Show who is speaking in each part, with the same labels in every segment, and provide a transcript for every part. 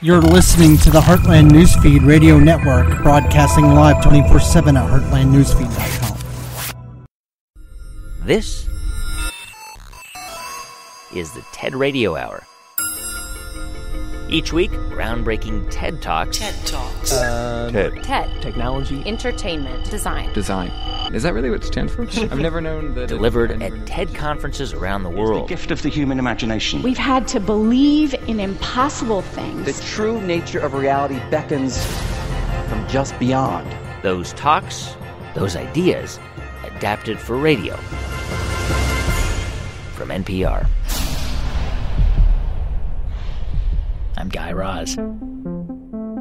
Speaker 1: You're listening to the Heartland Newsfeed Radio Network, broadcasting live 24/7 at heartlandnewsfeed.com.
Speaker 2: This is the TED Radio Hour. Each week, groundbreaking TED Talks.
Speaker 3: TED Talks.
Speaker 4: TED.
Speaker 5: Technology.
Speaker 4: Entertainment.
Speaker 5: Design.
Speaker 6: Is that really what it stands for? I've never known that.
Speaker 2: Delivered at TED conferences around the world.
Speaker 7: The gift of the human imagination.
Speaker 8: We've had to believe in impossible things.
Speaker 9: The true nature of reality beckons from just beyond.
Speaker 2: Those talks, those ideas, adapted for radio. From NPR. I'm Guy Raz.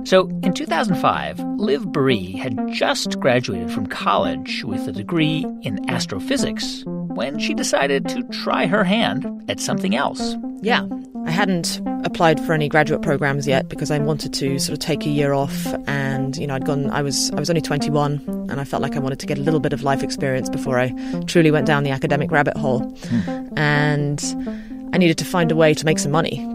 Speaker 2: So, in 2005, Liv Berie had just graduated from college with a degree in astrophysics when she decided to try her hand at something else.
Speaker 10: Yeah, I hadn't applied for any graduate programs yet because I wanted to sort of take a year off, and I was only 21, and I felt like I wanted to get a little bit of life experience before I truly went down the academic rabbit hole. And I needed to find a way to make some money.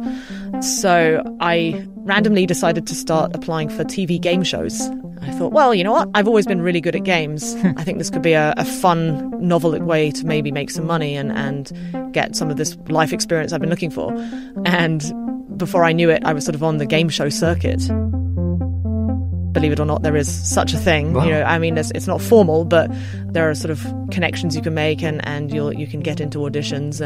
Speaker 10: So I randomly decided to start applying for TV game shows. I thought, well, you know what? I've always been really good at games. I think this could be a fun, novel way to maybe make some money and get some of this life experience I've been looking for. And before I knew it, I was sort of on the game show circuit. Believe it or not, there is such a thing.
Speaker 2: Wow.
Speaker 10: You know, I mean, it's not formal, but there are sort of connections you can make, and you can get into auditions.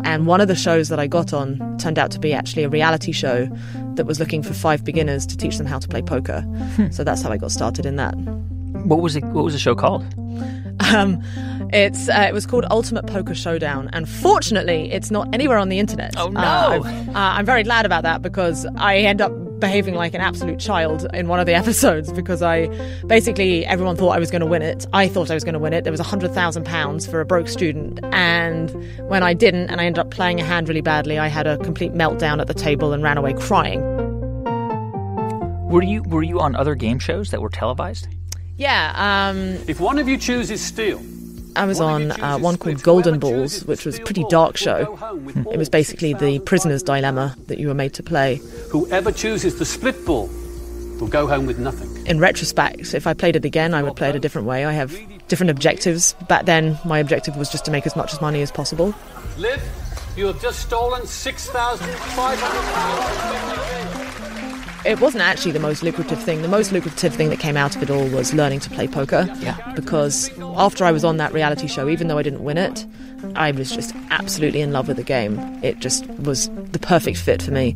Speaker 10: And one of the shows that I got on turned out to be actually a reality show that was looking for 5 beginners to teach them how to play poker. So that's how I got started in that.
Speaker 2: What was the show called?
Speaker 10: It was called Ultimate Poker Showdown, and fortunately, it's not anywhere on the internet.
Speaker 2: Oh, no!
Speaker 10: I'm very glad about that because I end up behaving like an absolute child in one of the episodes because everyone thought I was going to win it. I thought I was going to win it. There was £100,000 for a broke student, and when I didn't, and I ended up playing a hand really badly, I had a complete meltdown at the table and ran away crying.
Speaker 2: Were you on other game shows that were televised?
Speaker 10: Yeah.
Speaker 3: If one of you chooses steel,
Speaker 10: I was on one called Golden Balls, which was a pretty dark show. It was basically the prisoner's dilemma that you were made to play.
Speaker 3: whoever chooses the split ball will go home with nothing.
Speaker 10: In retrospect, if I played it again, I would play it a different way. I have different objectives. Back then, my objective was just to make as much money as possible.
Speaker 3: Liv, you have just stolen £6,500.
Speaker 10: It wasn't actually the most lucrative thing. The most lucrative thing that came out of it all was learning to play poker.
Speaker 2: Yeah.
Speaker 10: Because after I was on that reality show, even though I didn't win it, I was just absolutely in love with the game. It just was the perfect fit for me.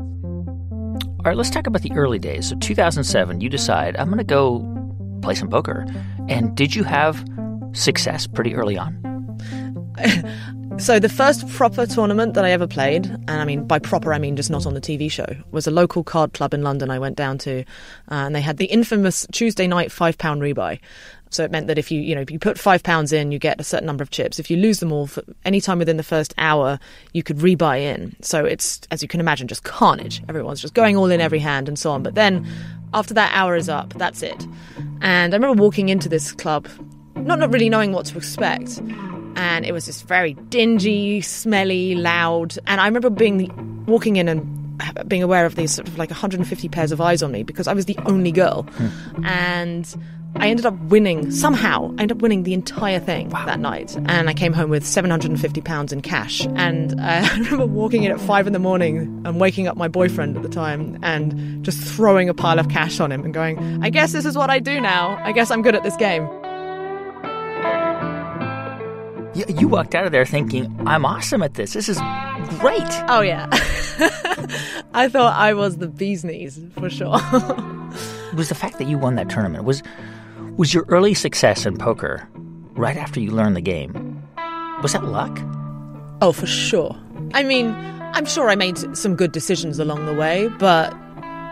Speaker 2: All right, let's talk about the early days. So 2007, you decide, I'm going to go play some poker. And did you have success pretty early on?
Speaker 10: So the first proper tournament that I ever played, and I mean by proper I mean just not on the TV show, was a local card club in London I went down to, and they had the infamous Tuesday night £5 rebuy. So it meant that if you put £5 in, you get a certain number of chips. If you lose them all for any time within the first hour, you could rebuy in. So it's, as you can imagine, just carnage. Everyone's just going all in every hand and so on. But then after that hour is up, that's it. And I remember walking into this club, not really knowing what to expect. And it was just very dingy, smelly, loud. And I remember walking in and being aware of these sort of like 150 pairs of eyes on me because I was the only girl. And I ended up winning, somehow. I ended up winning the entire thing that night. And I came home with £750 in cash. And I remember walking in at 5 a.m. and waking up my boyfriend at the time and just throwing a pile of cash on him and going, I guess this is what I do now. I guess I'm good at this game.
Speaker 2: You walked out of there thinking, I'm awesome at this. This is great.
Speaker 10: Oh, yeah. I thought I was the bee's knees, for sure.
Speaker 2: Was the fact that you won that tournament, was your early success in poker right after you learned the game, was that luck?
Speaker 10: Oh, for sure. I mean, I'm sure I made some good decisions along the way, but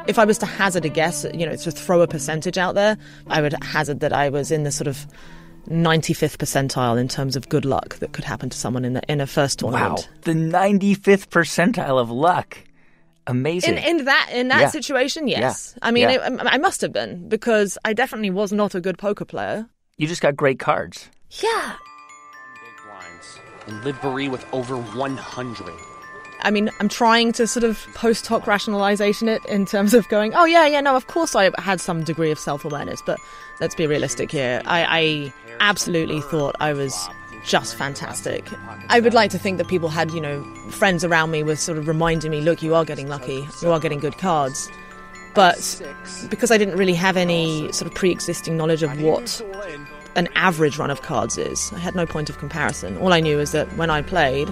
Speaker 10: if I was to hazard a guess, to throw a percentage out there, I would hazard that I was in the sort of 95th percentile in terms of good luck that could happen to someone in a first tournament.
Speaker 2: Wow, the 95th percentile of luck. Amazing.
Speaker 10: In that situation, yes.
Speaker 2: Yeah.
Speaker 10: I mean, I must have been, because I definitely was not a good poker player.
Speaker 2: You just got great cards.
Speaker 10: Yeah.
Speaker 11: Big blinds. And Liv Berie with over 100.
Speaker 10: I mean, I'm trying to sort of post hoc rationalization it in terms of going, oh, yeah, no, of course I had some degree of self-awareness, but let's be realistic here. I absolutely thought I was just fantastic. I would like to think that people had, friends around me were sort of reminding me, look, you are getting lucky, you are getting good cards. But because I didn't really have any sort of pre-existing knowledge of what an average run of cards is, I had no point of comparison. All I knew is that when I played,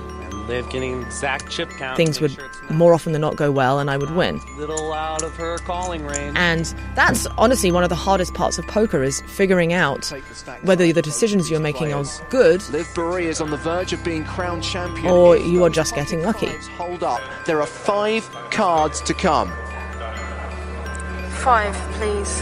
Speaker 10: things would more often than not go well and I would win.
Speaker 9: Little out of her calling range.
Speaker 10: And that's honestly one of the hardest parts of poker, is figuring out whether the decisions you're making are good
Speaker 5: Liv Boeree is on the verge of being crowned champion,
Speaker 10: or you are just getting lucky.
Speaker 5: Hold up. There are 5 cards to come.
Speaker 4: 5, please.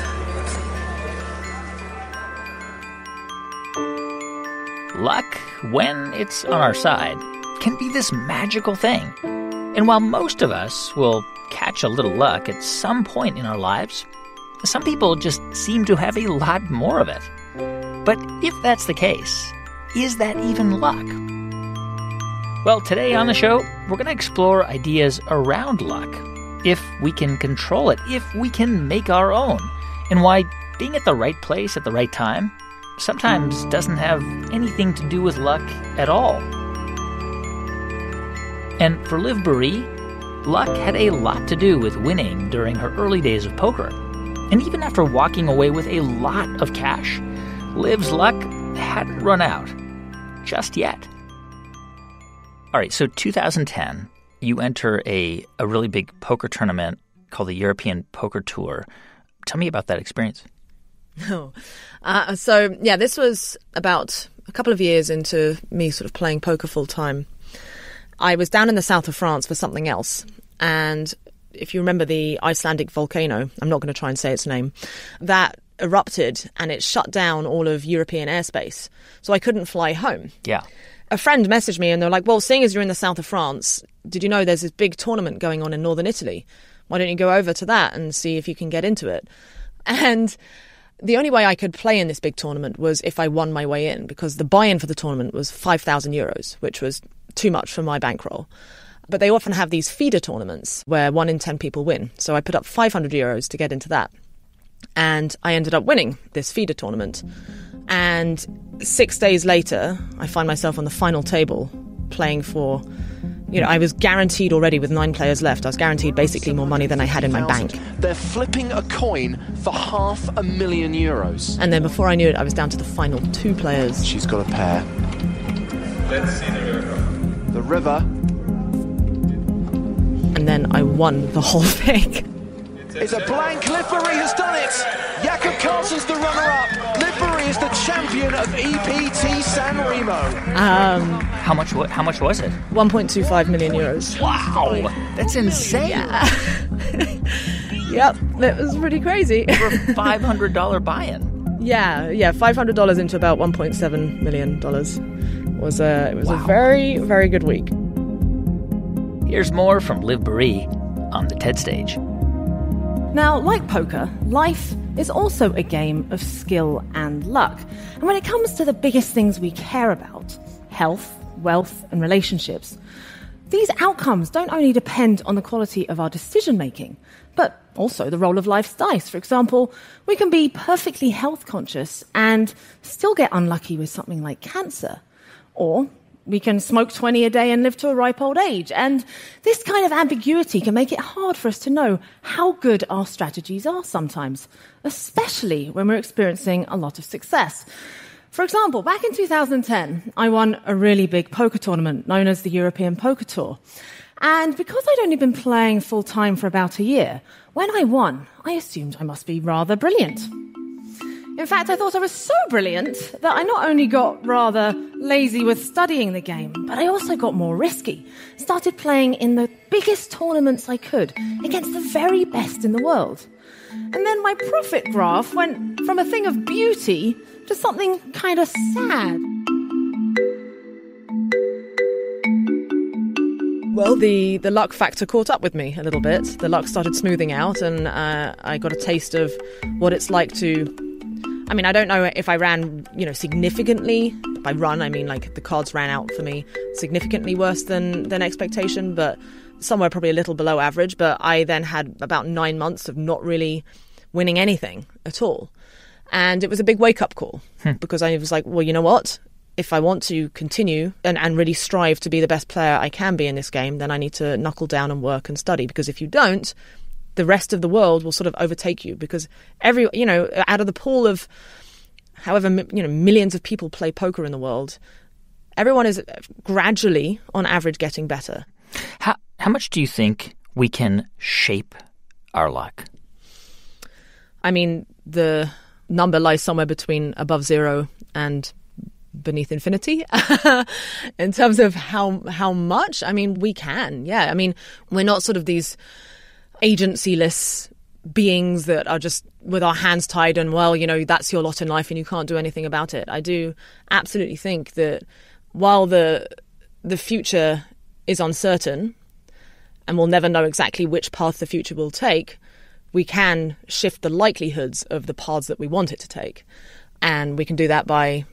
Speaker 2: Luck, when it's on our side, can be this magical thing. And while most of us will catch a little luck at some point in our lives, some people just seem to have a lot more of it. But if that's the case, is that even luck? Well, today on the show, we're going to explore ideas around luck. If we can control it, if we can make our own, and why being at the right place at the right time sometimes doesn't have anything to do with luck at all. And for Liv Boeree, luck had a lot to do with winning during her early days of poker. And even after walking away with a lot of cash, Liv's luck hadn't run out just yet. All right, so 2010, you enter a really big poker tournament called the European Poker Tour. Tell me about that experience.
Speaker 10: This was about a couple of years into me sort of playing poker full time. I was down in the south of France for something else. And if you remember the Icelandic volcano, I'm not going to try and say its name, that erupted and it shut down all of European airspace. So I couldn't fly home.
Speaker 2: Yeah.
Speaker 10: A friend messaged me and they're like, well, seeing as you're in the south of France, did you know there's this big tournament going on in northern Italy? Why don't you go over to that and see if you can get into it? And the only way I could play in this big tournament was if I won my way in, because the buy-in for the tournament was 5,000 euros, which was too much for my bankroll. But they often have these feeder tournaments where 1 in 10 people win. So I put up 500 euros to get into that. And I ended up winning this feeder tournament. And 6 days later, I find myself on the final table playing for, I was guaranteed already with 9 players left. I was guaranteed basically more money than I had in my bank.
Speaker 5: They're flipping a coin for €500,000.
Speaker 10: And then before I knew it, I was down to the final 2 players.
Speaker 5: She's got a pair. Let's see the river. The river.
Speaker 10: And then I won the whole thing.
Speaker 5: It's a blank. Liv Boeree has done it. Jakob Carlsen's the runner-up. Liv Boeree is the champion of EPT San Remo.
Speaker 2: How much was it?
Speaker 10: 1.25 million euros.
Speaker 2: Wow, that's insane.
Speaker 10: Yeah. Yep, it was pretty crazy.
Speaker 2: Over a $500 buy-in.
Speaker 10: Yeah, $500 into about $1.7 million. It was a very, very good week.
Speaker 2: Here's more from Liv Boeree on the TED stage.
Speaker 7: Now, like poker, life is also a game of skill and luck. And when it comes to the biggest things we care about, health, wealth, and relationships, these outcomes don't only depend on the quality of our decision-making, but also the roll of life's dice. For example, we can be perfectly health conscious and still get unlucky with something like cancer. Or we can smoke 20 a day and live to a ripe old age. And this kind of ambiguity can make it hard for us to know how good our strategies are sometimes, especially when we're experiencing a lot of success. For example, back in 2010, I won a really big poker tournament known as the European Poker Tour. And because I'd only been playing full-time for about a year, when I won, I assumed I must be rather brilliant. In fact, I thought I was so brilliant that I not only got rather lazy with studying the game, but I also got more risky. Started playing in the biggest tournaments I could against the very best in the world. And then my profit graph went from a thing of beauty to something kind of sad.
Speaker 10: Well, the luck factor caught up with me a little bit. The luck started smoothing out, and I got a taste of what it's like to I mean, I don't know if I ran, significantly. By run, I mean like the cards ran out for me significantly worse than expectation, but somewhere probably a little below average. But I then had about 9 months of not really winning anything at all. And it was a big wake-up call because I was like, well, you know what? If I want to continue and really strive to be the best player I can be in this game, then I need to knuckle down and work and study. Because if you don't, the rest of the world will sort of overtake you. Because out of the pool of however, millions of people play poker in the world, everyone is gradually, on average, getting better.
Speaker 2: How much do you think we can shape our luck?
Speaker 10: I mean, the number lies somewhere between above zero and beneath infinity in terms of how much. I mean, we can. Yeah. I mean, we're not sort of these agency-less beings that are just with our hands tied and, well, that's your lot in life and you can't do anything about it. I do absolutely think that while the future is uncertain and we'll never know exactly which path the future will take, we can shift the likelihoods of the paths that we want it to take. And we can do that by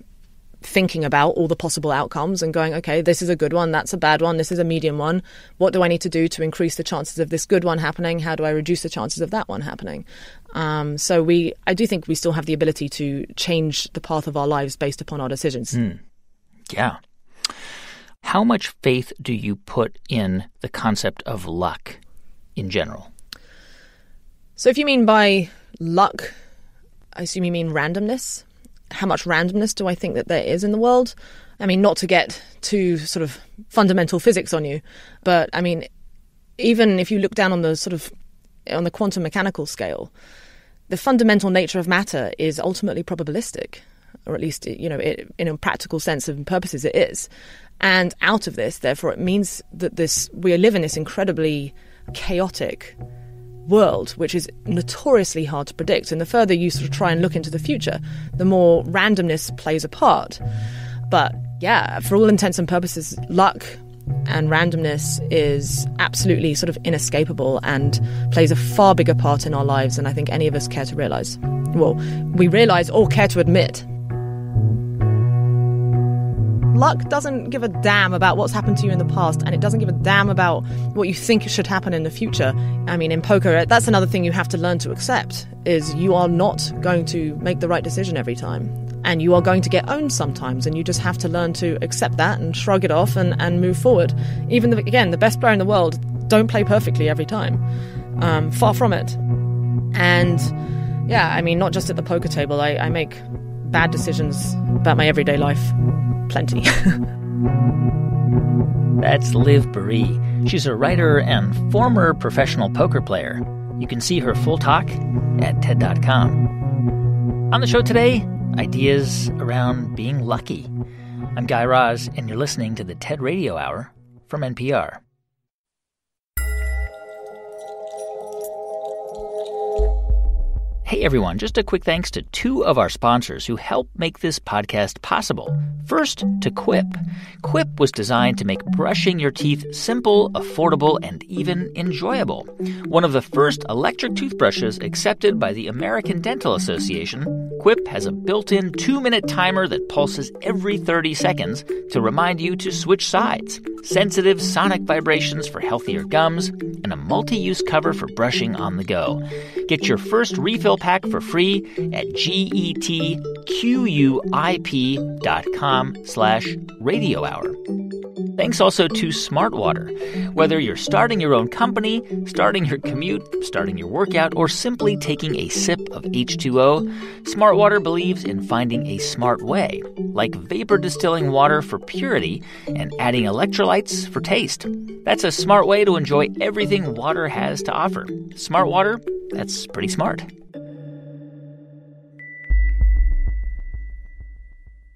Speaker 10: thinking about all the possible outcomes and going, okay, this is a good one, that's a bad one, this is a medium one. What do I need to do to increase the chances of this good one happening? How do I reduce the chances of that one happening? So I do think we still have the ability to change the path of our lives based upon our decisions.
Speaker 2: Yeah. How much faith do you put in the concept of luck in general?
Speaker 10: So if you mean by luck, I assume you mean randomness. How much randomness do I think that there is in the world? I mean, not to get too sort of fundamental physics on you, but I mean, even if you look down on the quantum mechanical scale, the fundamental nature of matter is ultimately probabilistic, or at least, in a practical sense and purposes it is. And out of this, therefore, it means that we live in this incredibly chaotic world, which is notoriously hard to predict. And the further you sort of try and look into the future, the more randomness plays a part. But yeah, for all intents and purposes, luck and randomness is absolutely sort of inescapable and plays a far bigger part in our lives than I think any of us care to realize. Well, we realize or care to admit. Luck doesn't give a damn about what's happened to you in the past, and it doesn't give a damn about what you think should happen in the future. I mean, in poker, that's another thing you have to learn to accept, is you are not going to make the right decision every time. And you are going to get owned sometimes, and you just have to learn to accept that and shrug it off and move forward. Even, the best player in the world don't play perfectly every time. Far from it. And, yeah, I mean, not just at the poker table. I make bad decisions about my everyday life. Plenty.
Speaker 2: That's Liv Baree. She's a writer and former professional poker player. You can see her full talk at TED.com. On the show today, ideas around being lucky. I'm Guy Raz, and you're listening to the TED Radio Hour from NPR. Hey everyone, just a quick thanks to two of our sponsors who help make this podcast possible. First, to Quip. Quip was designed to make brushing your teeth simple, affordable, and even enjoyable. One of the first electric toothbrushes accepted by the American Dental Association, Quip has a built-in 2-minute timer that pulses every 30 seconds to remind you to switch sides, sensitive sonic vibrations for healthier gums, and a multi-use cover for brushing on the go. Get your first refill pack for free at getquip.com/radio hour. Thanks also to Smart Water. Whether you're starting your own company, starting your commute, starting your workout, or simply taking a sip of H2O, Smart Water believes in finding a smart way, like vapor distilling water for purity and adding electrolytes for taste. That's a smart way to enjoy everything water has to offer. Smart Water, that's pretty smart.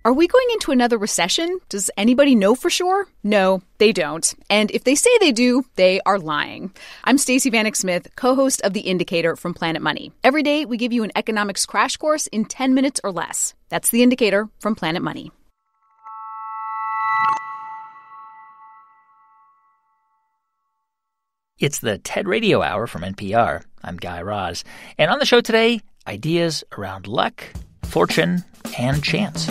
Speaker 11: Are we going into another recession? Does anybody know for sure? No, they don't. And if they say they do, they are lying. I'm Stacey Vanek Smith, co-host of The Indicator from Planet Money. Every day, we give you an economics crash course in 10 minutes or less. That's The Indicator from Planet Money.
Speaker 2: It's the TED Radio Hour from NPR. I'm Guy Raz. And on the show today, ideas around luck fortune and chance.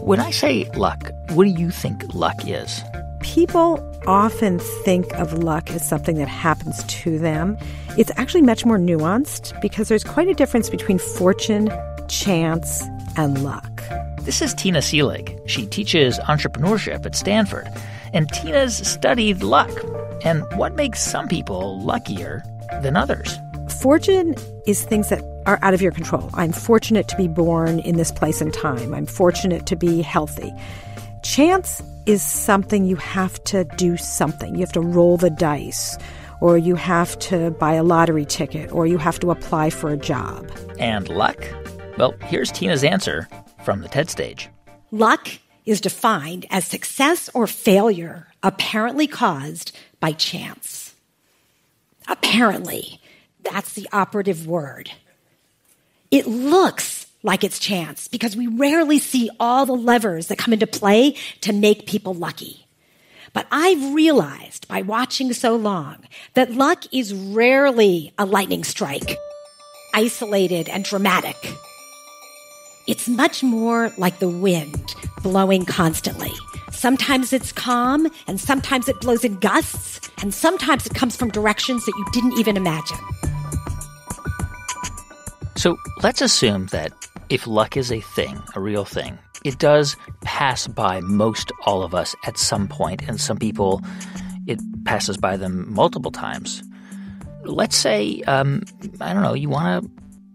Speaker 2: When I say luck, what do you think luck is?
Speaker 12: People often think of luck as something that happens to them. It's actually much more nuanced because there's quite a difference between fortune, chance, and luck.
Speaker 2: This is Tina Seelig. She teaches entrepreneurship at Stanford. And Tina's studied luck and what makes some people luckier than others.
Speaker 12: Fortune is things that are out of your control. I'm fortunate to be born in this place and time. I'm fortunate to be healthy. Chance is something you have to do something. You have to roll the dice, or you have to buy a lottery ticket, or you have to apply for a job.
Speaker 2: And luck? Well, here's Tina's answer from the TED stage.
Speaker 13: Luck is defined as success or failure apparently caused by chance. Apparently. That's the operative word. It looks like it's chance because we rarely see all the levers that come into play to make people lucky. But I've realized by watching so long that luck is rarely a lightning strike, isolated and dramatic. It's much more like the wind blowing constantly. Sometimes it's calm, and sometimes it blows in gusts, and sometimes it comes from directions that you didn't even imagine.
Speaker 2: So let's assume that if luck is a thing, a real thing, it does pass by most all of us at some point, and some people, it passes by them multiple times. Let's say, you want to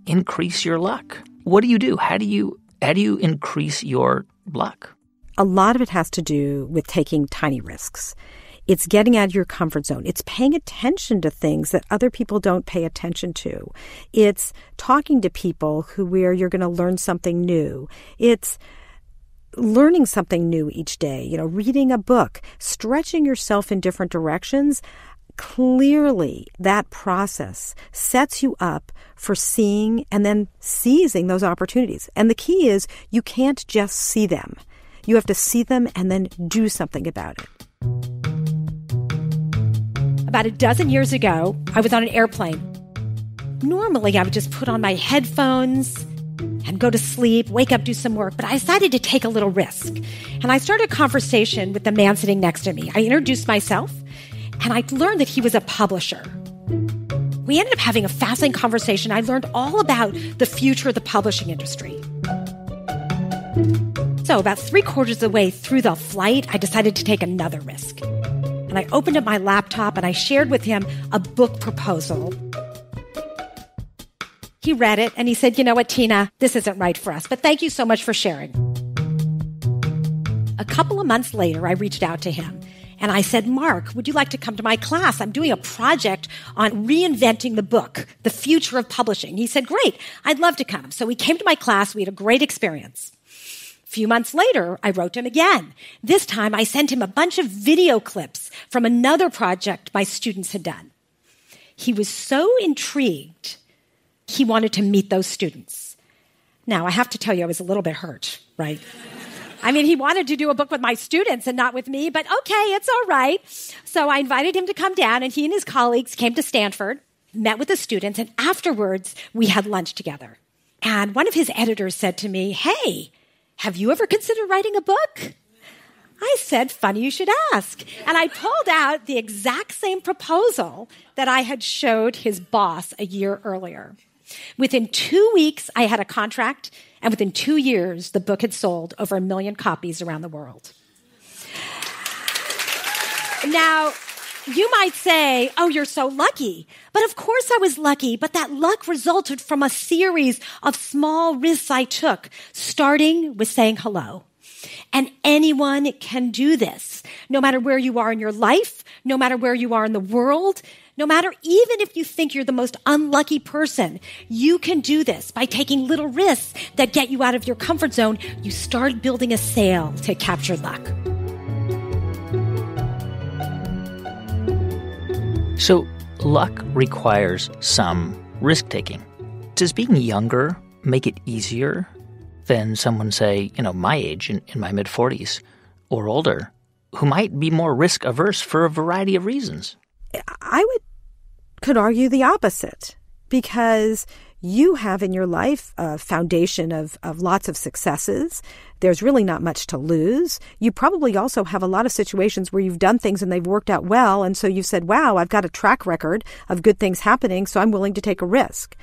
Speaker 2: increase your luck. What do you do? How do you increase your luck?
Speaker 12: A lot of it has to do with taking tiny risks. It's getting out of your comfort zone. It's paying attention to things that other people don't pay attention to. It's talking to people where you're going to learn something new. It's learning something new each day, reading a book, stretching yourself in different directions. Clearly, that process sets you up for seeing and then seizing those opportunities. And the key is you can't just see them. You have to see them and then do something about it.
Speaker 13: About a dozen years ago, I was on an airplane. Normally, I would just put on my headphones and go to sleep, wake up, do some work. But I decided to take a little risk. And I started a conversation with the man sitting next to me. I introduced myself, and I learned that he was a publisher. We ended up having a fascinating conversation. I learned all about the future of the publishing industry. So about 3/4 of the way through the flight, I decided to take another risk. And I opened up my laptop and I shared with him a book proposal. He read it and he said, "You know what, Tina, this isn't right for us, but thank you so much for sharing." A couple of months later, I reached out to him and I said, "Mark, would you like to come to my class? I'm doing a project on reinventing the book, the future of publishing." He said, "Great, I'd love to come." So he came to my class. We had a great experience. A few months later, I wrote him again. This time, I sent him a bunch of video clips from another project my students had done. He was so intrigued, he wanted to meet those students. Now, I have to tell you, I was a little bit hurt, right? I mean, he wanted to do a book with my students and not with me, but okay, it's all right. So I invited him to come down, and he and his colleagues came to Stanford, met with the students, and afterwards, we had lunch together. And one of his editors said to me, "Hey, have you ever considered writing a book?" I said, "Funny you should ask." And I pulled out the exact same proposal that I had showed his boss a year earlier. Within 2 weeks, I had a contract, and within 2 years, the book had sold over 1 million copies around the world. Now, you might say, "Oh, you're so lucky." But of course I was lucky, but that luck resulted from a series of small risks I took, starting with saying hello. And anyone can do this, no matter where you are in your life, no matter where you are in the world, no matter even if you think you're the most unlucky person, you can do this by taking little risks that get you out of your comfort zone. You start building a sail to capture luck.
Speaker 2: So luck requires some risk-taking. Does being younger make it easier than someone, say, my age, in my mid-40s or older, who might be more risk-averse for a variety of reasons?
Speaker 12: I could argue the opposite, because you have in your life a foundation of lots of successes. There's really not much to lose. You probably also have a lot of situations where you've done things and they've worked out well. And so you've said, wow, I've got a track record of good things happening, so I'm willing to take a risk.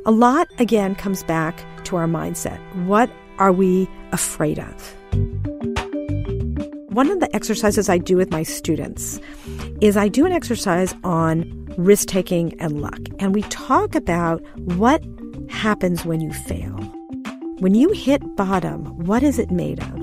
Speaker 12: A lot, again, comes back to our mindset. What are we afraid of? One of the exercises I do with my students is I do an exercise on risk-taking and luck. And we talk about what happens when you fail. When you hit bottom, what is it made of?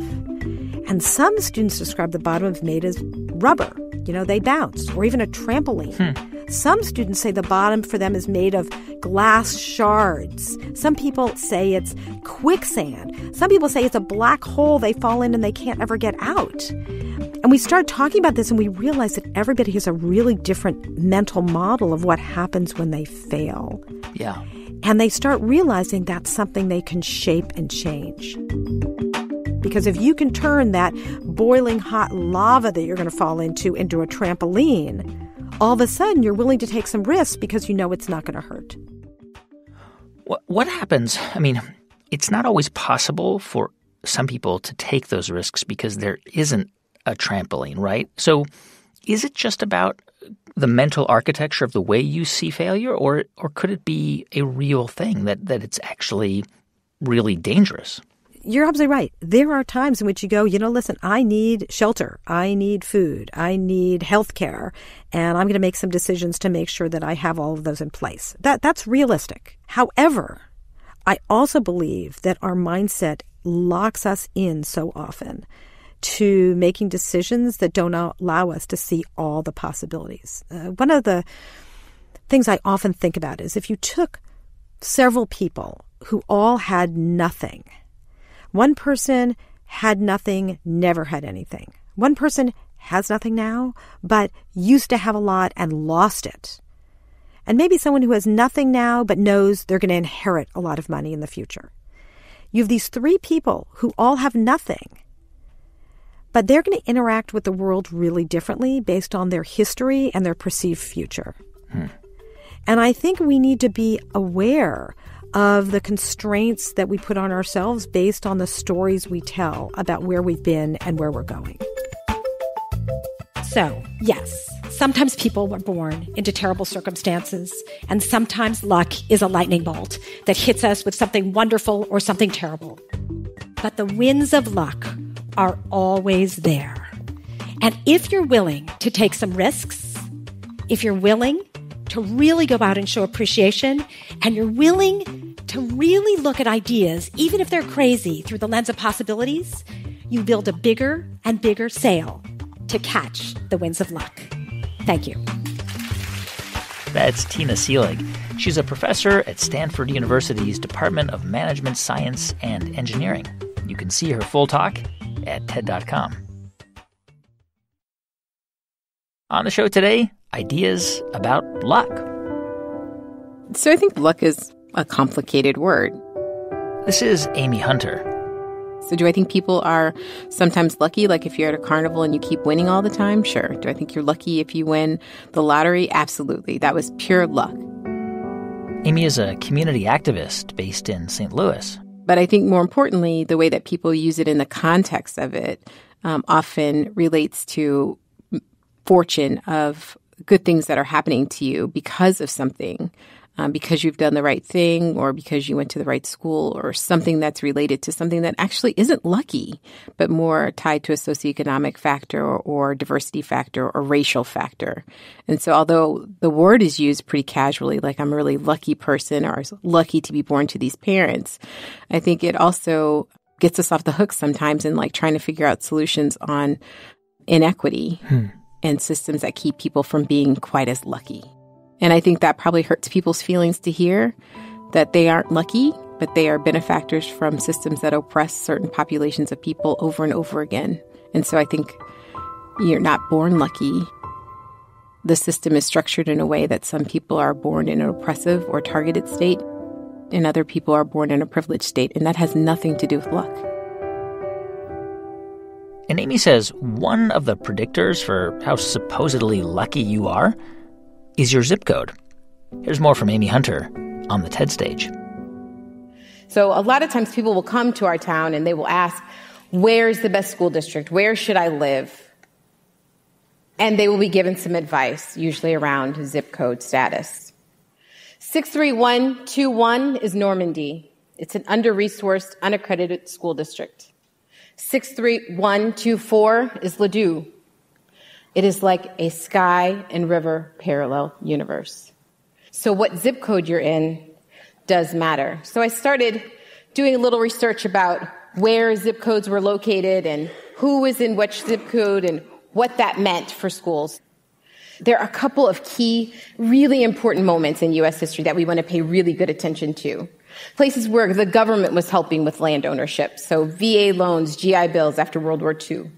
Speaker 12: And some students describe the bottom as made as rubber. They bounce, or even a trampoline. Some students say the bottom for them is made of glass shards. Some people say it's quicksand. Some people say it's a black hole they fall in and they can't ever get out. And we start talking about this and we realize that everybody has a really different mental model of what happens when they fail.
Speaker 2: Yeah.
Speaker 12: And they start realizing that's something they can shape and change. Because if you can turn that boiling hot lava that you're going to fall into a trampoline, all of a sudden you're willing to take some risks because you know it's not going to hurt.
Speaker 2: What happens? I mean, it's not always possible for some people to take those risks because there isn't a trampoline, right? So is it just about the mental architecture of the way you see failure, or could it be a real thing that it's actually really dangerous?
Speaker 12: You're absolutely right. There are times in which you go, listen, I need shelter, I need food, I need health care, and I'm going to make some decisions to make sure that I have all of those in place. That's realistic. However, I also believe that our mindset locks us in so often to making decisions that don't allow us to see all the possibilities. One of the things I often think about is if you took several people who all had nothing. One person had nothing, never had anything. One person has nothing now, but used to have a lot and lost it. And maybe someone who has nothing now, but knows they're going to inherit a lot of money in the future. You have these three people who all have nothing, but they're going to interact with the world really differently based on their history and their perceived future. And I think we need to be aware of the constraints that we put on ourselves based on the stories we tell about where we've been and where we're going.
Speaker 13: So, yes, sometimes people were born into terrible circumstances, and sometimes luck is a lightning bolt that hits us with something wonderful or something terrible. But the winds of luck are always there. And if you're willing to take some risks, if you're willing to really go out and show appreciation, and you're willing to really look at ideas, even if they're crazy, through the lens of possibilities, you build a bigger and bigger sail to catch the winds of luck. Thank you.
Speaker 2: That's Tina Seelig. She's a professor at Stanford University's Department of Management Science and Engineering. You can see her full talk at TED.com. On the show today, ideas about luck.
Speaker 14: So I think luck is a complicated word.
Speaker 2: This is Amy Hunter.
Speaker 14: So do I think people are sometimes lucky, like if you're at a carnival and you keep winning all the time? Sure. Do I think you're lucky if you win the lottery? Absolutely. That was pure luck.
Speaker 2: Amy is a community activist based in St. Louis.
Speaker 14: But I think more importantly, the way that people use it in the context of it often relates to fortune of good things that are happening to you because of something, because you've done the right thing or because you went to the right school or something that's related to something that actually isn't lucky, but more tied to a socioeconomic factor or diversity factor or racial factor. And so although the word is used pretty casually, like I'm a really lucky person or lucky to be born to these parents, I think it also gets us off the hook sometimes in like trying to figure out solutions on inequity and systems that keep people from being quite as lucky. And I think that probably hurts people's feelings to hear that they aren't lucky, but they are benefactors from systems that oppress certain populations of people over and over again. And so I think you're not born lucky. The system is structured in a way that some people are born in an oppressive or targeted state, and other people are born in a privileged state, and that has nothing to do with luck.
Speaker 2: And Amy says one of the predictors for how supposedly lucky you are is your zip code. Here's more from Amy Hunter on the TED stage.
Speaker 14: So a lot of times people will come to our town and they will ask, where's the best school district? Where should I live? And they will be given some advice, usually around zip code status. 63121 is Normandy. It's an under-resourced, unaccredited school district. 63124 is Ladue. It is like a sky and river parallel universe. So what zip code you're in does matter. So I started doing a little research about where zip codes were located and who was in which zip code and what that meant for schools. There are a couple of key, really important moments in U.S. history that we want to pay really good attention to. Places where the government was helping with land ownership. So VA loans, GI bills after World War II.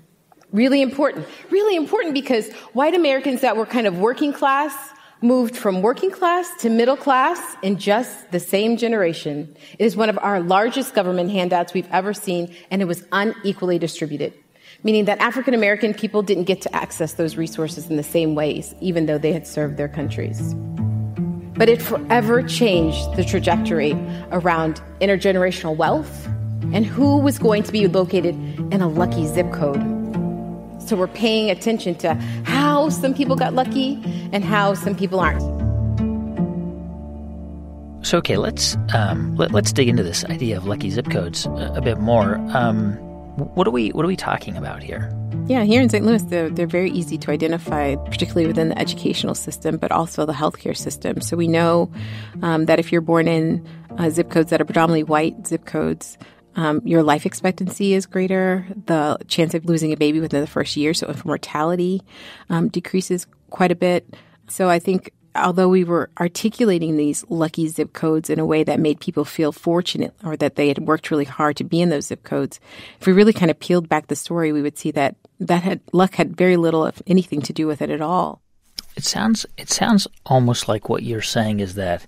Speaker 14: Really important because white Americans that were kind of working class moved from working class to middle class in just the same generation. It is one of our largest government handouts we've ever seen, and it was unequally distributed, meaning that African American people didn't get to access those resources in the same ways, even though they had served their countries. But it forever changed the trajectory around intergenerational wealth and who was going to be located in a lucky zip code. So we're paying attention to how some people got lucky and how some people aren't.
Speaker 2: So, okay, let's dig into this idea of lucky zip codes a bit more. What are we talking about here?
Speaker 14: Yeah, here in St. Louis, they're very easy to identify, particularly within the educational system, but also the healthcare system. So we know that if you're born in zip codes that are predominantly white zip codes, your life expectancy is greater. The chance of losing a baby within the first year, so infant mortality, decreases quite a bit. So I think although we were articulating these lucky zip codes in a way that made people feel fortunate or that they had worked really hard to be in those zip codes, if we really kind of peeled back the story, we would see that luck had very little, if anything, to do with it at all.
Speaker 2: It sounds almost like what you're saying is that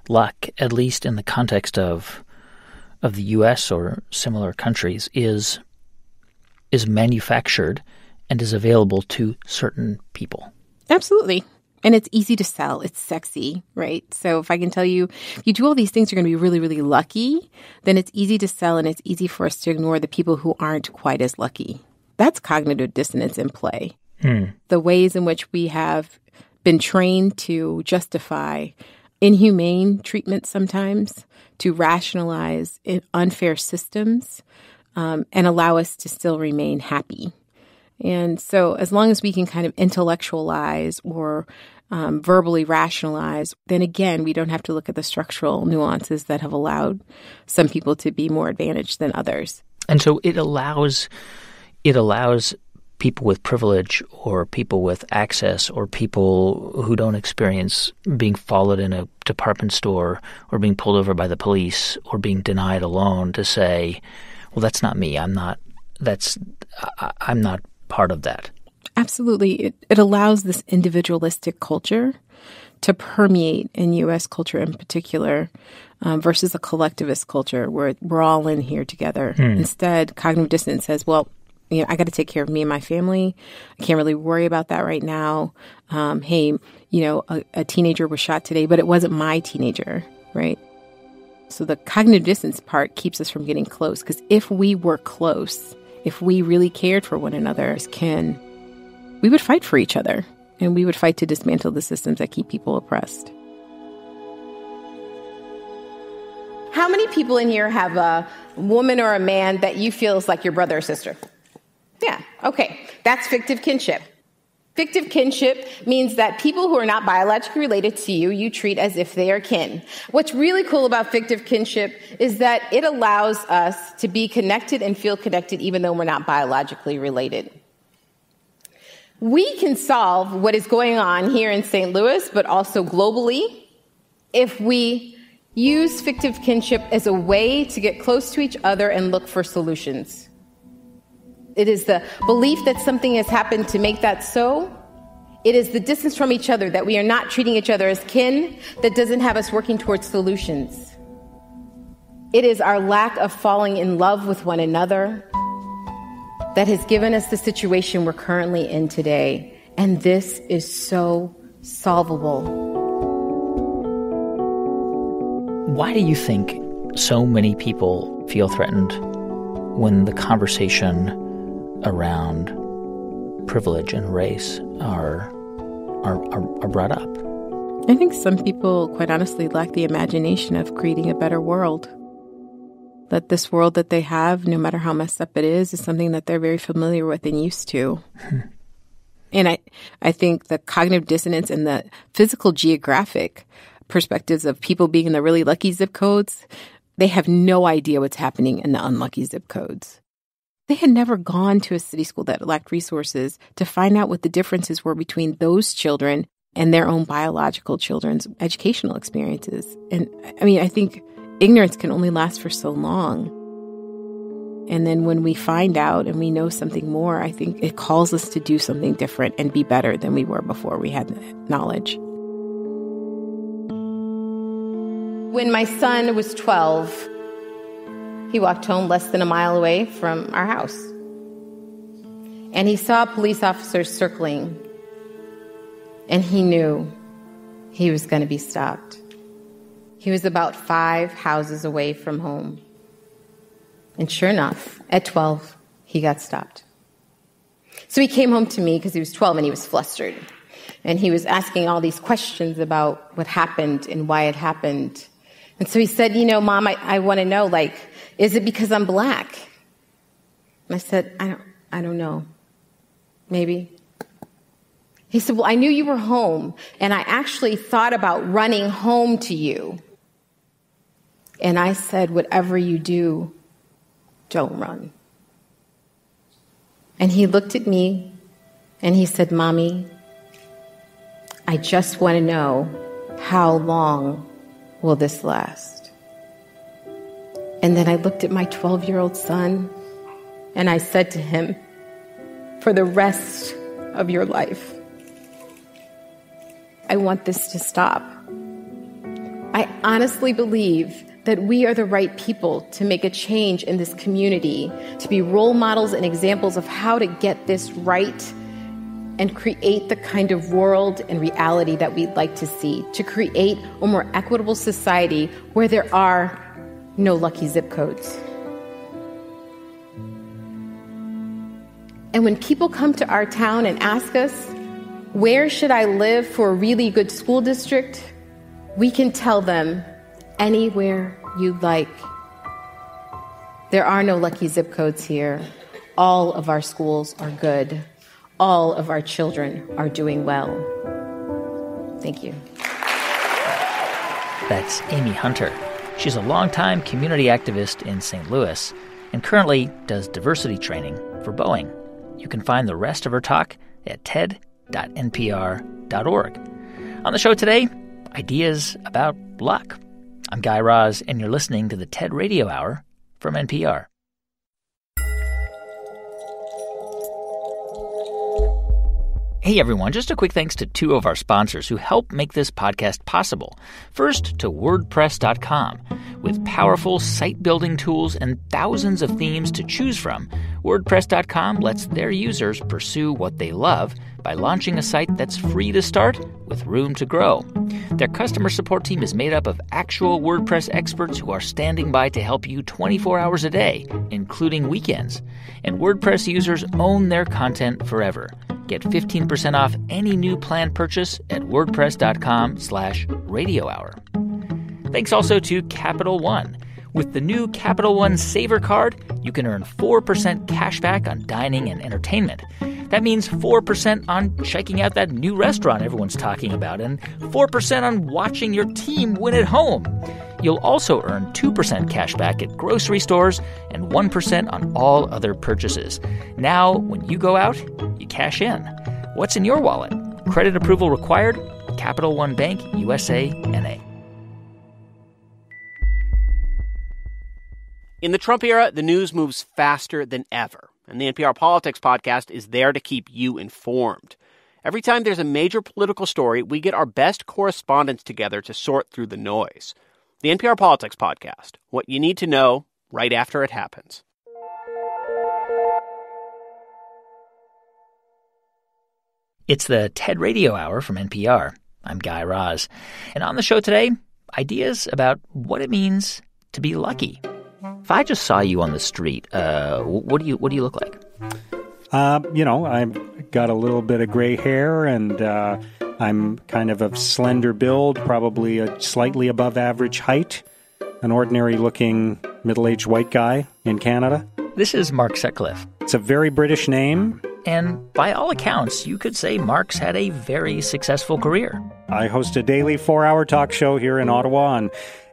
Speaker 2: luck, at least in the context of the U.S. or similar countries, is manufactured and is available to certain people.
Speaker 14: Absolutely. And it's easy to sell. It's sexy, right? So if I can tell you, if you do all these things, you're going to be really, really lucky, then it's easy to sell and it's easy for us to ignore the people who aren't quite as lucky. That's cognitive dissonance in play. The ways in which we have been trained to justify inhumane treatment sometimes, to rationalize unfair systems, and allow us to still remain happy. And so as long as we can kind of intellectualize or verbally rationalize, then again, we don't have to look at the structural nuances that have allowed some people to be more advantaged than others.
Speaker 2: And so it allows people with privilege or people with access or people who don't experience being followed in a department store or being pulled over by the police or being denied a loan to say, well, that's not me. I'm not part of that.
Speaker 14: Absolutely. It allows this individualistic culture to permeate in U.S. culture in particular versus a collectivist culture where we're all in here together. Instead, cognitive dissonance says, well, I got to take care of me and my family. I can't really worry about that right now. Hey, a teenager was shot today, but it wasn't my teenager, right? So the cognitive dissonance part keeps us from getting close, because if we were close, if we really cared for one another as kin, we would fight for each other, and we would fight to dismantle the systems that keep people oppressed. How many people in here have a woman or a man that you feel is like your brother or sister? Yeah, okay. That's fictive kinship. Fictive kinship means that people who are not biologically related to you, you treat as if they are kin. What's really cool about fictive kinship is that it allows us to be connected and feel connected even though we're not biologically related. We can solve what is going on here in St. Louis, but also globally, if we use fictive kinship as a way to get close to each other and look for solutions. It is the belief that something has happened to make that so. It is the distance from each other, that we are not treating each other as kin, that doesn't have us working towards solutions. It is our lack of falling in love with one another that has given us the situation we're currently in today. And this is so solvable.
Speaker 2: Why do you think so many people feel threatened when the conversation around privilege and race are brought up?
Speaker 14: I think some people, quite honestly, lack the imagination of creating a better world. That this world that they have, no matter how messed up it is something that they're very familiar with and used to. And I think the cognitive dissonance and the physical geographic perspectives of people being in the really lucky zip codes, they have no idea what's happening in the unlucky zip codes. They had never gone to a city school that lacked resources to find out what the differences were between those children and their own biological children's educational experiences. And I mean, I think ignorance can only last for so long. And then when we find out and we know something more, I think it calls us to do something different and be better than we were before we had knowledge. When my son was 12, he walked home less than a mile away from our house. And he saw police officers circling. And he knew he was going to be stopped. He was about 5 houses away from home. And sure enough, at 12, he got stopped. So he came home to me because he was 12 and he was flustered. And he was asking all these questions about what happened and why it happened. And so he said, Mom, I want to know, is it because I'm black? And I said, I don't know. Maybe. He said, well, I knew you were home, and I actually thought about running home to you. And I said, whatever you do, don't run. And he looked at me, and he said, Mommy, I just want to know, how long will this last? And then I looked at my 12-year-old son, and I said to him, for the rest of your life, I want this to stop. I honestly believe that we are the right people to make a change in this community, to be role models and examples of how to get this right and create the kind of world and reality that we'd like to see, to create a more equitable society where there are no lucky zip codes. And when people come to our town and ask us, where should I live for a really good school district? We can tell them, anywhere you like. There are no lucky zip codes here. All of our schools are good. All of our children are doing well. Thank you.
Speaker 2: That's Amy Hunter. She's a longtime community activist in St. Louis and currently does diversity training for Boeing. You can find the rest of her talk at ted.npr.org. On the show today, ideas about luck. I'm Guy Raz, and you're listening to the TED Radio Hour from NPR. Hey everyone, just a quick thanks to 2 of our sponsors who help make this podcast possible. First, to WordPress.com. With powerful site-building tools and thousands of themes to choose from, WordPress.com lets their users pursue what they love by launching a site that's free to start with room to grow. Their customer support team is made up of actual WordPress experts who are standing by to help you 24 hours a day, including weekends. And WordPress users own their content forever. Get 15% off any new plan purchase at wordpress.com/radio hour. Thanks also to Capital One. With the new Capital One Saver Card, you can earn 4% cash back on dining and entertainment. That means 4% on checking out that new restaurant everyone's talking about and 4% on watching your team win at home. You'll also earn 2% cash back at grocery stores and 1% on all other purchases. Now, when you go out, you cash in. What's in your wallet? Credit approval required. Capital One Bank, USA, N.A.
Speaker 15: In the Trump era, the news moves faster than ever, and the NPR Politics podcast is there to keep you informed. Every time there's a major political story, we get our best correspondents together to sort through the noise. The NPR Politics podcast, what you need to know right after it happens.
Speaker 2: It's the TED Radio Hour from NPR. I'm Guy Raz. And on the show today, ideas about what it means to be lucky. If I just saw you on the street, what do you look like?
Speaker 16: I've got a little bit of gray hair, and I'm kind of slender build, probably a slightly above average height, an ordinary-looking middle-aged white guy in Canada.
Speaker 2: This is Mark Sutcliffe.
Speaker 16: It's a very British name.
Speaker 2: And by all accounts, you could say Mark's had a very successful career.
Speaker 16: I host a daily 4-hour talk show here in Ottawa on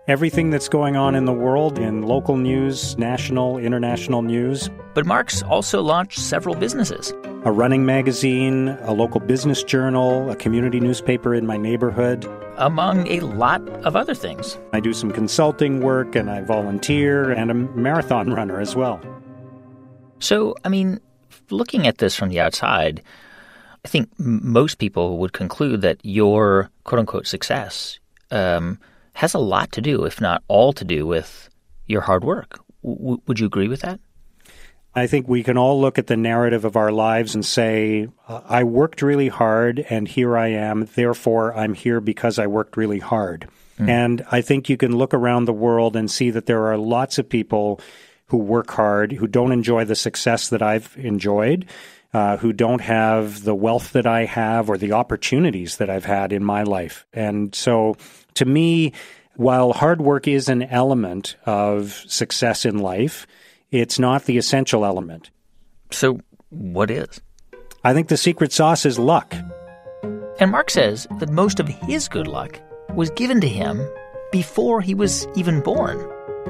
Speaker 16: everything that's going on in the world, in local news, national, international news.
Speaker 2: But Mark's also launched several businesses.
Speaker 16: A running magazine, a local business journal, a community newspaper in my neighborhood.
Speaker 2: Among a lot of other things.
Speaker 16: I do some consulting work, and I volunteer, and a marathon runner as well.
Speaker 2: So, looking at this from the outside, I think most people would conclude that your quote-unquote success has a lot to do, if not all to do, with your hard work. Would you agree with that?
Speaker 16: I think we can all look at the narrative of our lives and say, I worked really hard, and here I am. Therefore, I'm here because I worked really hard. And I think you can look around the world and see that there are lots of people who work hard, who don't enjoy the success that I've enjoyed, who don't have the wealth that I have or the opportunities that I've had in my life. And so, to me, while hard work is an element of success in life, it's not the essential element.
Speaker 2: So, what is?
Speaker 16: I think the secret sauce is luck.
Speaker 2: And Mark says that most of his good luck was given to him before he was even born.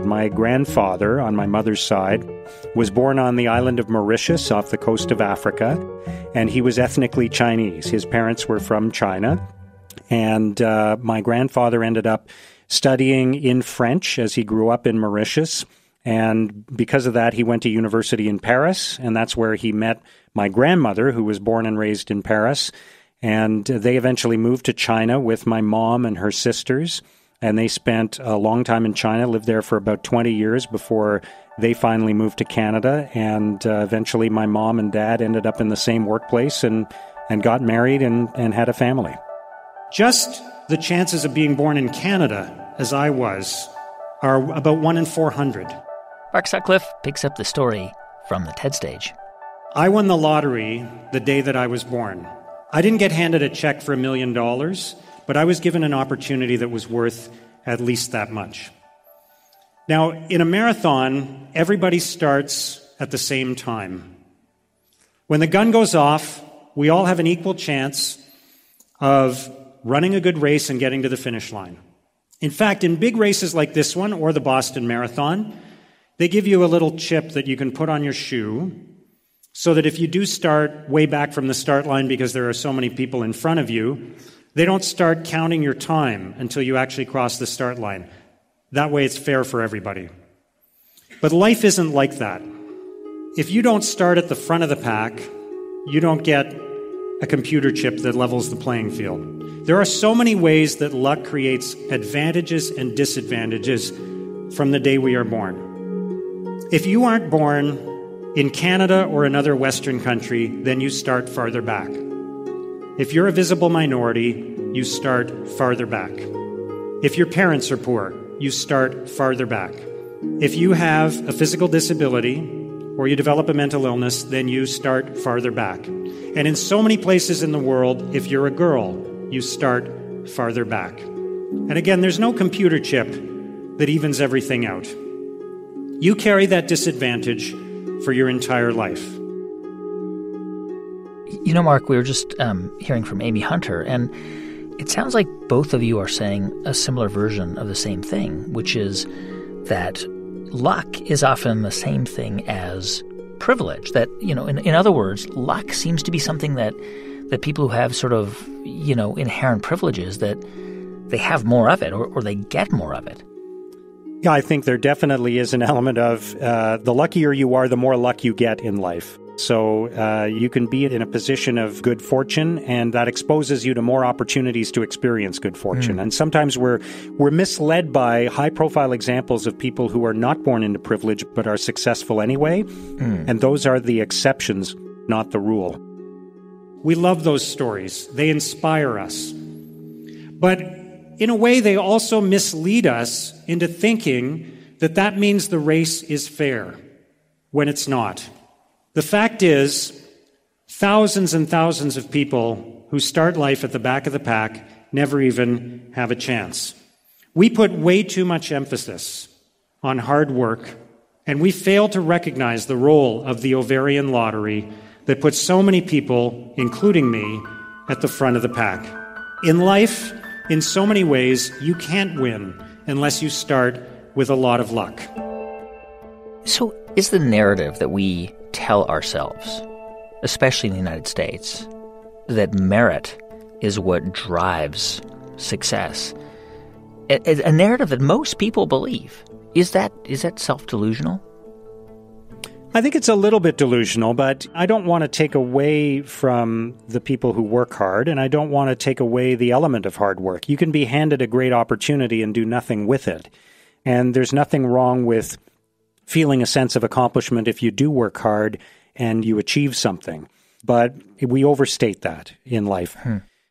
Speaker 16: My grandfather, on my mother's side, was born on the island of Mauritius off the coast of Africa, and he was ethnically Chinese. His parents were from China, and my grandfather ended up studying in French as he grew up in Mauritius, and because of that, he went to university in Paris, and that's where he met my grandmother, who was born and raised in Paris, and they eventually moved to China with my mom and her sisters. And they spent a long time in China, lived there for about 20 years before they finally moved to Canada. And eventually my mom and dad ended up in the same workplace and got married and had a family. Just the chances of being born in Canada, as I was, are about 1 in 400.
Speaker 2: Mark Sutcliffe picks up the story from the TED stage.
Speaker 16: I won the lottery the day that I was born. I didn't get handed a check for $1 million, but I was given an opportunity that was worth at least that much. Now, in a marathon, everybody starts at the same time. When the gun goes off, we all have an equal chance of running a good race and getting to the finish line. In fact, in big races like this one or the Boston Marathon, they give you a little chip that you can put on your shoe so that if you do start way back from the start line because there are so many people in front of you, they don't start counting your time until you actually cross the start line. That way it's fair for everybody. But life isn't like that. If you don't start at the front of the pack, you don't get a computer chip that levels the playing field. There are so many ways that luck creates advantages and disadvantages from the day we are born. If you aren't born in Canada or another Western country, then you start farther back. If you're a visible minority, you start farther back. If your parents are poor, you start farther back. If you have a physical disability or you develop a mental illness, then you start farther back. And in so many places in the world, if you're a girl, you start farther back. And again, there's no computer chip that evens everything out. You carry that disadvantage for your entire life.
Speaker 2: You know, Mark, we were just hearing from Amy Hunter, and it sounds like both of you are saying a similar version of the same thing, which is that luck is often the same thing as privilege. That, in other words, luck seems to be something that people who have sort of, inherent privileges, that they have more of it or they get more of it.
Speaker 16: Yeah, I think there definitely is an element of the luckier you are, the more luck you get in life. So you can be in a position of good fortune, and that exposes you to more opportunities to experience good fortune. And sometimes we're misled by high-profile examples of people who are not born into privilege but are successful anyway. And those are the exceptions, not the rule. We love those stories. They inspire us. But in a way, they also mislead us into thinking that that means the race is fair, when it's not. The fact is, thousands and thousands of people who start life at the back of the pack never even have a chance. We put way too much emphasis on hard work, and we fail to recognize the role of the ovarian lottery that puts so many people, including me, at the front of the pack. In life, in so many ways, you can't win unless you start with a lot of luck.
Speaker 2: So is the narrative that we tell ourselves, especially in the United States, that merit is what drives success, a narrative that most people believe? Is that self-delusional?
Speaker 16: I think it's a little bit delusional, but I don't want to take away from the people who work hard, and I don't want to take away the element of hard work. You can be handed a great opportunity and do nothing with it. And there's nothing wrong with feeling a sense of accomplishment if you do work hard and you achieve something. But we overstate that in life.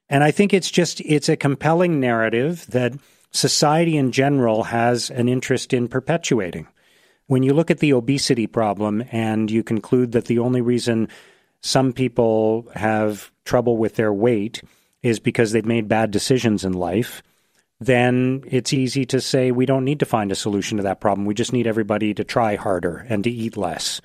Speaker 16: And I think it's a compelling narrative that society in general has an interest in perpetuating. When you look at the obesity problem and you conclude that the only reason some people have trouble with their weight is because they've made bad decisions in life, then it's easy to say we don't need to find a solution to that problem. We just need everybody to try harder and to eat less.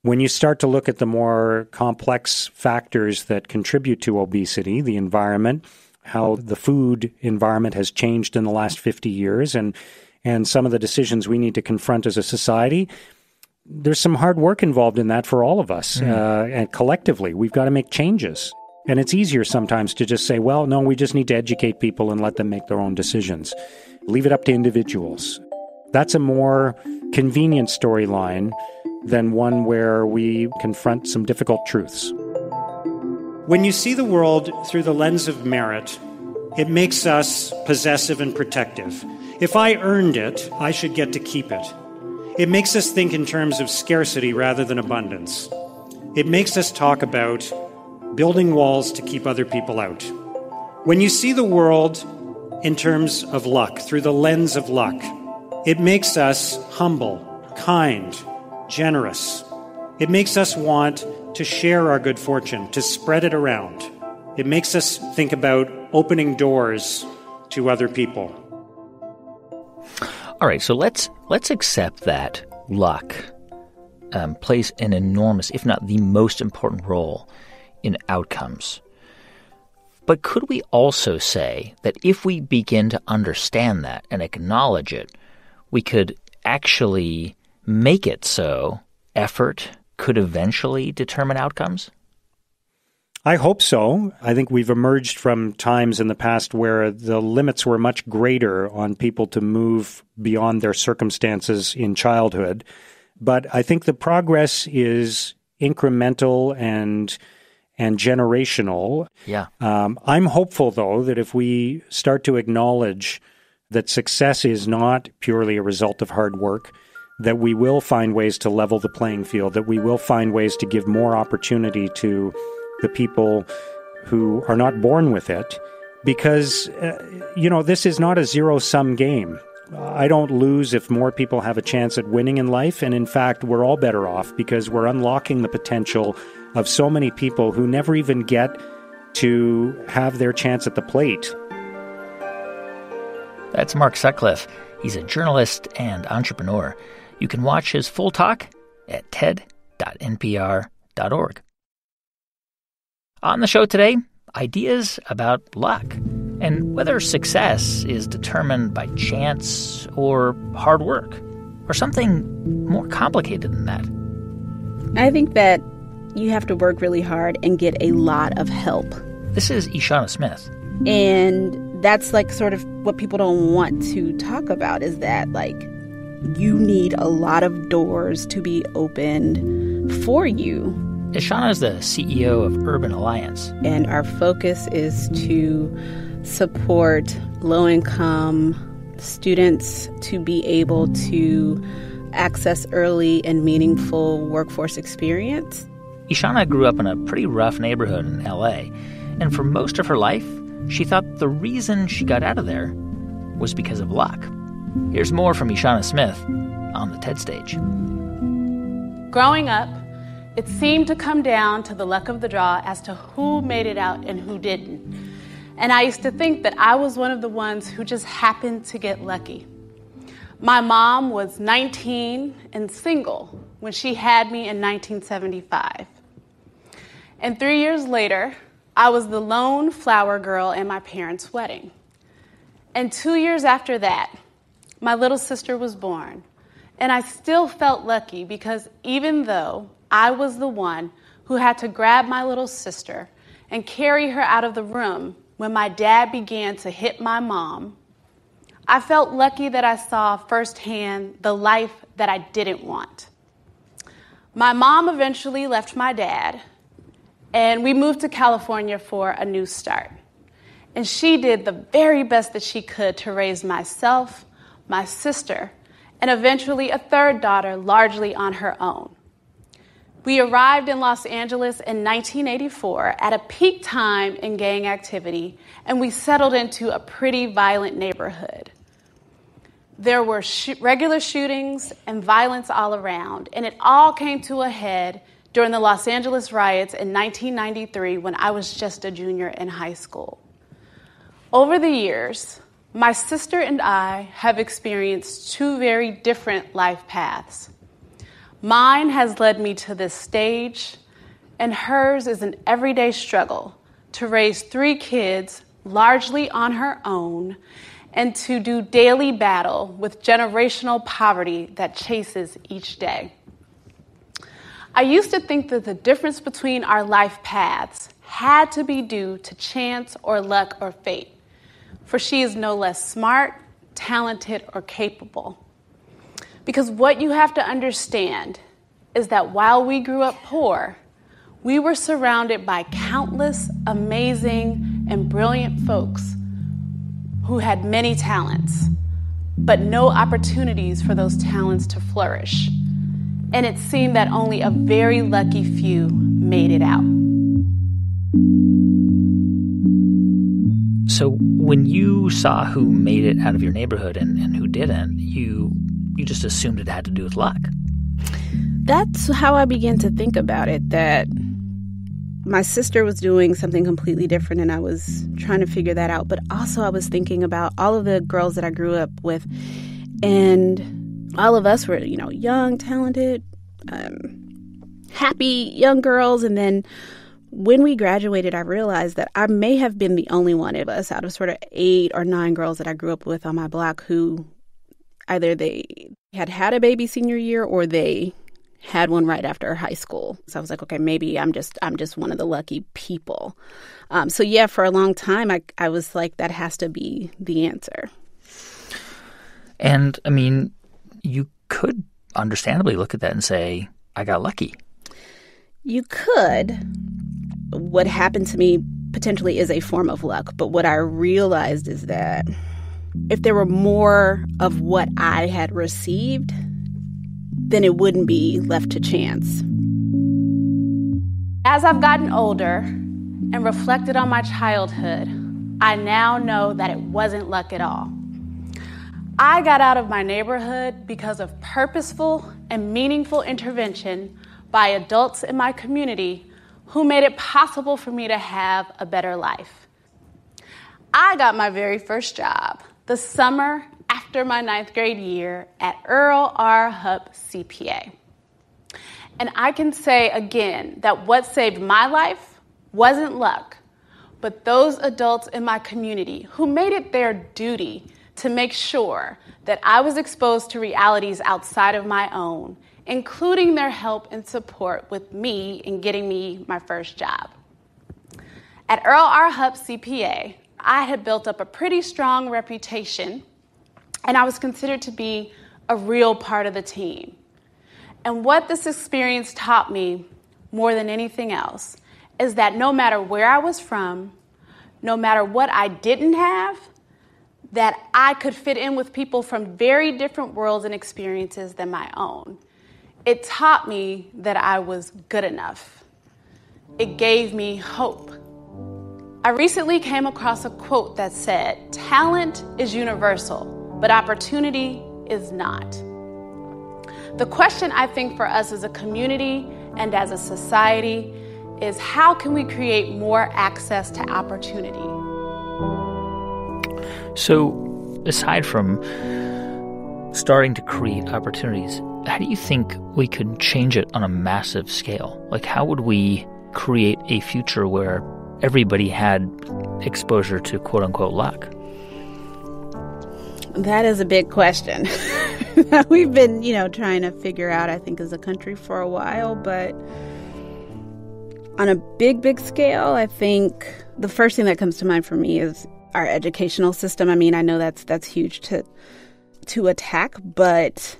Speaker 16: When you start to look at the more complex factors that contribute to obesity, the environment, how the food environment has changed in the last 50 years, and some of the decisions we need to confront as a society, there's some hard work involved in that for all of us. And collectively, we've got to make changes. And it's easier sometimes to just say, well, no, we just need to educate people and let them make their own decisions. Leave it up to individuals. That's a more convenient storyline than one where we confront some difficult truths. When you see the world through the lens of merit, it makes us possessive and protective. If I earned it, I should get to keep it. It makes us think in terms of scarcity rather than abundance. It makes us talk about building walls to keep other people out. When you see the world in terms of luck, through the lens of luck, it makes us humble, kind, generous. It makes us want to share our good fortune, to spread it around. It makes us think about opening doors to other people.
Speaker 2: All right, so let's accept that luck plays an enormous, if not the most important role in outcomes. But could we also say that if we begin to understand that and acknowledge it, we could actually make it so effort could eventually determine outcomes?
Speaker 16: I hope so. I think we've emerged from times in the past where the limits were much greater on people to move beyond their circumstances in childhood. But I think the progress is incremental and generational.
Speaker 2: Yeah.
Speaker 16: I'm hopeful, though, that if we start to acknowledge that success is not purely a result of hard work, that we will find ways to level the playing field, that we will find ways to give more opportunity to the people who are not born with it, because, this is not a zero-sum game. I don't lose if more people have a chance at winning in life, and in fact, we're all better off because we're unlocking the potential of so many people who never even get to have their chance at the plate.
Speaker 2: That's Mark Sutcliffe. He's a journalist and entrepreneur. You can watch his full talk at ted.npr.org. On the show today, ideas about luck and whether success is determined by chance or hard work or something more complicated than that.
Speaker 8: I think that you have to work really hard and get a lot of help.
Speaker 2: This is Ishana Smith.
Speaker 8: And that's like sort of what people don't want to talk about, is that like you need a lot of doors to be opened for you.
Speaker 2: Ishana is the CEO of Urban Alliance.
Speaker 8: And our focus is to support low-income students to be able to access early and meaningful workforce experience.
Speaker 2: Ishana grew up in a pretty rough neighborhood in L.A., and for most of her life, she thought the reason she got out of there was because of luck. Here's more from Ishana Smith on the TED stage.
Speaker 17: Growing up, it seemed to come down to the luck of the draw as to who made it out and who didn't. And I used to think that I was one of the ones who just happened to get lucky. My mom was 19 and single when she had me in 1975. And 3 years later, I was the lone flower girl at my parents' wedding. And 2 years after that, my little sister was born. And I still felt lucky because even though I was the one who had to grab my little sister and carry her out of the room when my dad began to hit my mom, I felt lucky that I saw firsthand the life that I didn't want. My mom eventually left my dad, and we moved to California for a new start. And she did the very best that she could to raise myself, my sister, and eventually a third daughter largely on her own. We arrived in Los Angeles in 1984 at a peak time in gang activity, and we settled into a pretty violent neighborhood. There were regular shootings and violence all around, and it all came to a head during the Los Angeles riots in 1993 when I was just a junior in high school. Over the years, my sister and I have experienced two very different life paths. Mine has led me to this stage, and hers is an everyday struggle to raise 3 kids largely on her own and to do daily battle with generational poverty that chases each day. I used to think that the difference between our life paths had to be due to chance or luck or fate, for she is no less smart, talented, or capable. Because what you have to understand is that while we grew up poor, we were surrounded by countless amazing and brilliant folks who had many talents, but no opportunities for those talents to flourish. And it seemed that only a very lucky few made it out.
Speaker 2: So when you saw who made it out of your neighborhood and who didn't, you just assumed it had to do with luck.
Speaker 8: That's how I began to think about it, that my sister was doing something completely different and I was trying to figure that out. But also I was thinking about all of the girls that I grew up with, and all of us were, young, talented, happy young girls. And then when we graduated, I realized that I may have been the only one of us out of sort of 8 or 9 girls that I grew up with on my block who either they had a baby senior year or they had one right after high school. So I was like, okay, maybe I'm just one of the lucky people. So yeah, for a long time, I was like, that has to be the answer.
Speaker 2: And I mean, you could understandably look at that and say, I got lucky.
Speaker 8: You could. What happened to me potentially is a form of luck. But what I realized is that if there were more of what I had received, then it wouldn't be left to chance. As I've gotten older and reflected on my childhood, I now know that it wasn't luck at all. I got out of my neighborhood because of purposeful and meaningful intervention by adults in my community who made it possible for me to have a better life. I got my very first job the summer after my 9th grade year at Earl R. Hupp CPA. And I can say again that what saved my life wasn't luck, but those adults in my community who made it their duty to make sure that I was exposed to realities outside of my own, including their help and support with me in getting me my first job. At Earl R. Hupp CPA, I had built up a pretty strong reputation, and I was considered to be a real part of the team. And what this experience taught me more than anything else is that no matter where I was from, no matter what I didn't have, that I could fit in with people from very different worlds and experiences than my own. It taught me that I was good enough. It gave me hope. I recently came across a quote that said, "Talent is universal, but opportunity is not." The question I think for us as a community and as a society is, how can we create more access to opportunity?
Speaker 2: So, aside from starting to create opportunities, how do you think we could change it on a massive scale? Like, how would we create a future where everybody had exposure to quote-unquote luck?
Speaker 17: That is a big question. We've been, trying to figure out, I think, as a country for a while. But on a big scale, I think the first thing that comes to mind for me is our educational system. I mean, I know that's huge to attack, but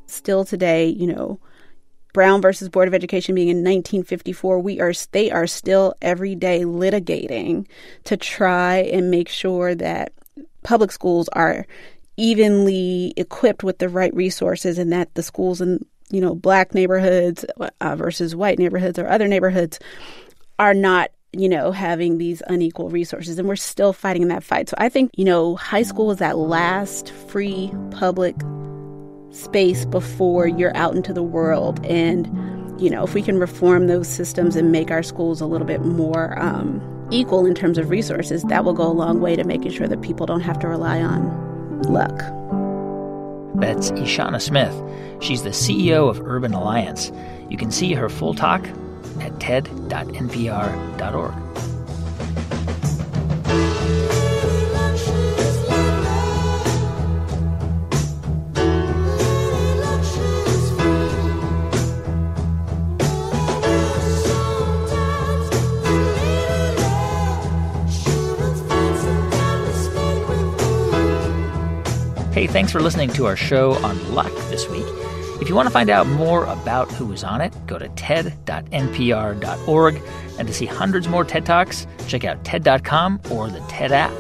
Speaker 17: still today, Brown versus Board of Education being in 1954, they are still every day litigating to try and make sure that public schools are evenly equipped with the right resources, and that the schools in, black neighborhoods versus white neighborhoods or other neighborhoods are not, having these unequal resources. And we're still fighting that fight. So I think, high school is that last free public space before you're out into the world. And, if we can reform those systems and make our schools a little bit more equal in terms of resources, that will go a long way to making sure that people don't have to rely on luck.
Speaker 2: That's Ishana Smith. She's the CEO of Urban Alliance. You can see her full talk at ted.npr.org. Hey, thanks for listening to our show on luck this week. If you want to find out more about who was on it, go to ted.npr.org. And to see hundreds more TED Talks, check out TED.com or the TED app.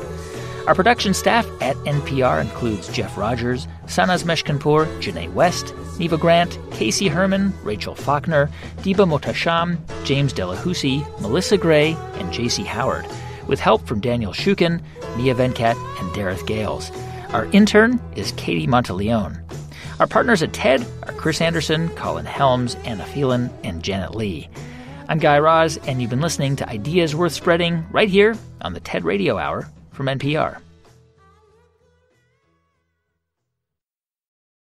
Speaker 2: Our production staff at NPR includes Jeff Rogers, Sanaz Meshkinpour, Janae West, Neva Grant, Casey Herman, Rachel Faulkner, Diba Motasham, James Delahousie, Melissa Gray, and J.C. Howard, with help from Daniel Shukin, Mia Venkat, and Dareth Gales. Our intern is Katie Monteleone. Our partners at TED are Chris Anderson, Colin Helms, Anna Phelan, and Janet Lee. I'm Guy Raz, and you've been listening to Ideas Worth Spreading right here on the TED Radio Hour from NPR.